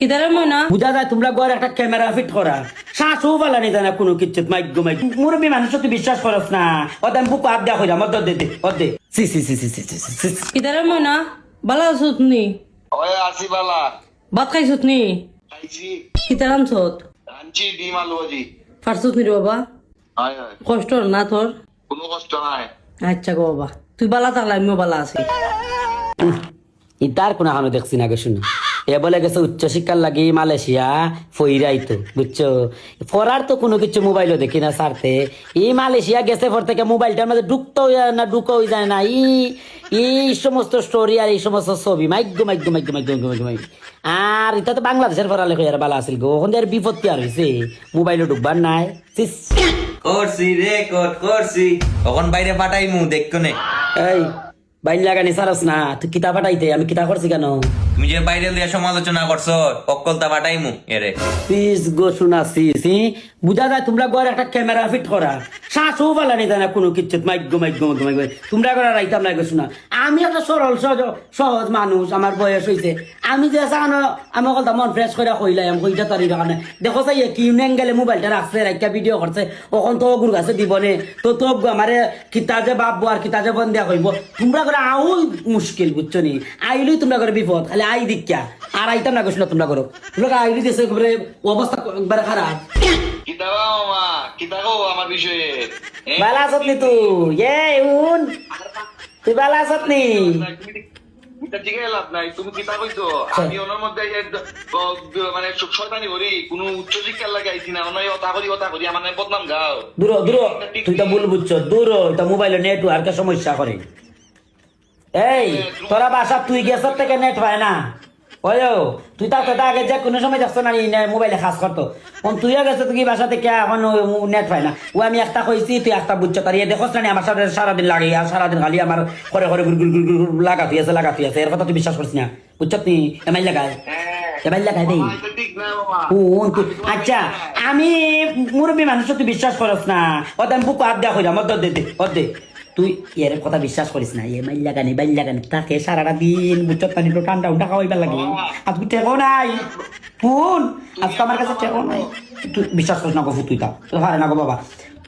কিদারে ময়না বুঝা যায় তোমরা ঘরে একটা ক্যামেরা ফিট করা শ্বাসও পালানি জানা কোনো কিচ্ছু মাইক মুরব্বী মানুষ তুই বিশ্বাস করস না ওদের বুক হাত দেওয়া হইলাম অর্ধে সি সি সি সি সি সি সি সি। কিদারে ময়না বালা আছত নি ওই আসি বালা ভাত খাইছত নি খাইছি কিতার আনছত আনছি ডিম আলু ভাজি পারছত নি রে বাবা হয় হয় কষ্ট না তোর কোনো কষ্ট নাই আচ্ছা গো বাবা তুই বালা থাকলে আমিও বালা আছি ইতার কোনো হানো দেখছি না গে শুনি এ বলে গেছে উচ্চশিক্ষার লাগি মালয়েশিয়া ফইরাইতো বুঝছো পড়ার তো কোনো কিছু মোবাইলও দেখি না সারতে এই মালয়েশিয়া গেছে পর থেকে মোবাইলটার মধ্যে ঢুকতেও যায় না ঢুকেও যায় না এই সমস্ত স্টোরি আর এই সমস্ত ছবি মাইক আর এটা তো বাংলাদেশের পড়ালেখা আর বালা আছিল গো ওখান থেকে বিপত্তি আর হয়েছে মোবাইলও ঢুকবার নাই সিস। করছি রেকর্ড করছি তখন বাইরে পাঠাইমু দেখতো নে এই বাইন লাগানি সারস না তুই কিতা পাঠাইতে আমি কিতা করছি কেন তুমি যে বাইরে লিয়া সমালোচনা করছো অক্কলতা পাঠাইমু এরে সিস গো শোনা সিস বুঝা যায় তোমরা ঘরে একটা ক্যামেরা ফিট করা শ্বাসও পালানি জানা কোনো কিচ্ছু মাইক তোমরা করে রাইতাম না গো শোনা আমি একটা সরল সহজ মানুষ আমার বয়স হয়েছে আমি যে চানো আমি কথা মন ফ্রেশ করে কইলাম কইটা তারি কারণে দেখো চাই কি অ্যাঙ্গেলে মোবাইলটা রাখছে রাখা ভিডিও করছে ওখান তো গুর কাছে দিবনে তো আমারে কিতা যে বাপবো আর কিতা যে বন্দিয়া কইব তোমরা করে আউ মুশকিল বুঝছো নি আইলেই তোমরা করে বিপদ খালি আই দিকা আর আইতাম না গো শোনা তোমরা করো তোমরা আইলি দিছে অবস্থা একবারে খারাপ কিতাবা মামা কিতাবো আমার বিষয়ে বালা আছত নি তুই উন তুই বালা আছত নি জিজ্ঞে লাভ নাই তুমি কিতা কইছো আমি ওনার মধ্যে মানে শয়তানি করি কোনো উচ্চ শিক্ষার লাগে আইছি না ওনাই অতা করি আমার নামে বদনাম গাও দূর তুই তো ভুল বুঝছো দূর এটা মোবাইলে নেটওয়ার্কের সমস্যা করে এই তোরা বাসা তুই গেছত থেকে নেট হয় না ওই তুই তার কথা আগে যে কোনো সময় দেখছো না মোবাইলে খাস করতো তুইও গেছো তুই বাসা থেকে এখন নেট হয় না ও আমি একটা কইছি তুই একটা বুঝছো তার দেখোস না আমার সাথে সারাদিন লাগে আর সারাদিন খালি আমার ঘরে ঘরে গুড় লাগাতে আছে এর কথা তুই বিশ্বাস করছিস না বুঝছো তুই এমাই লাগায় এমাই লাগাই দেই ঠিক না মামা আচ্ছা আমি মুরব্বী মানুষ তুই বিশ্বাস করস না ওদের আমি বুক হাত দেওয়া হইলাম অর্ধে তুই এর কথা বিশ্বাস করিস না এ বাইল লাগানি তাকে সারাটা দিন বুঝছত পানি তো ঠান্ডা উঠা খাওয়াইবার লাগে আজকে টেকো নাই ফোন আজকে আমার কাছে টেকো নাই তুই বিশ্বাস করিস না গো তুই তা হয় না গো বাবা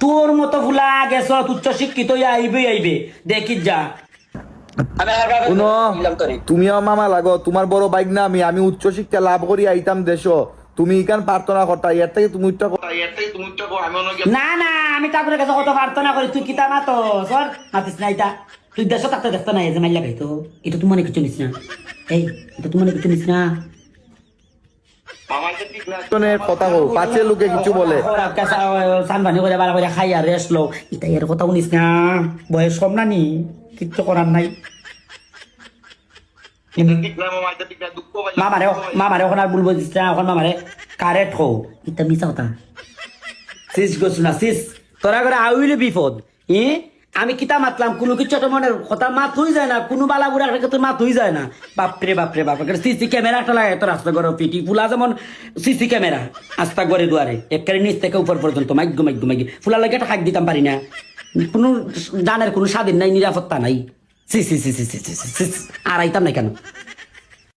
তোর মতো ফুলা গেছ উচ্চ শিক্ষিত আইবে দেখি যা শুনো তুমি আমার মামা লাগো তোমার বড় বাইক না আমি উচ্চ শিক্ষা লাভ করি আইতাম দেশ তুমি ইকান প্রার্থনা করতা এর থেকে তুমি উচ্চ না আমি তারপরে কাছে কত প্রার্থনা করি তুই কিতা মাতো সর মাতিস না এটা তুই দেশ থাকতে দেখতো না এই যে মাইলা খাইতো এটা তুই মনে কিছু নিস না এই এটা তুই মনে কিছু নিস না কথা কো পাছে লোকে কিছু বলে সানবানি করে বালা করে খাই আর রেস্ট লো এটা এর কথা শুনিস না বয়স কম না নি কিচ্ছু করার নাই মামারে ওখানে আর বলবো দিস না ওখানে মামারে কারেক্ট হো এটা মিশা কথা সিস গোস না সিস তোরা করে আউইলে বিপদ আমি কিতা মাতলাম কোনো কিছু একটা মনের কথা মাত হয়ে যায় না কোনো বালা বুড়া তো মাত হয়ে যায় না বাপরে সিসি ক্যামেরা একটা লাগে তো রাস্তা ঘরে পিটি ফুলা যেমন সিসি ক্যামেরা আস্তা ঘরে দুয়ারে একেবারে নিচ থেকে উপর পর্যন্ত মাইক ফুলা লাগে একটা হাক দিতাম পারি না কোনো জানের কোনো স্বাধীন নাই নিরাপত্তা নাই সি আর আইতাম না কেন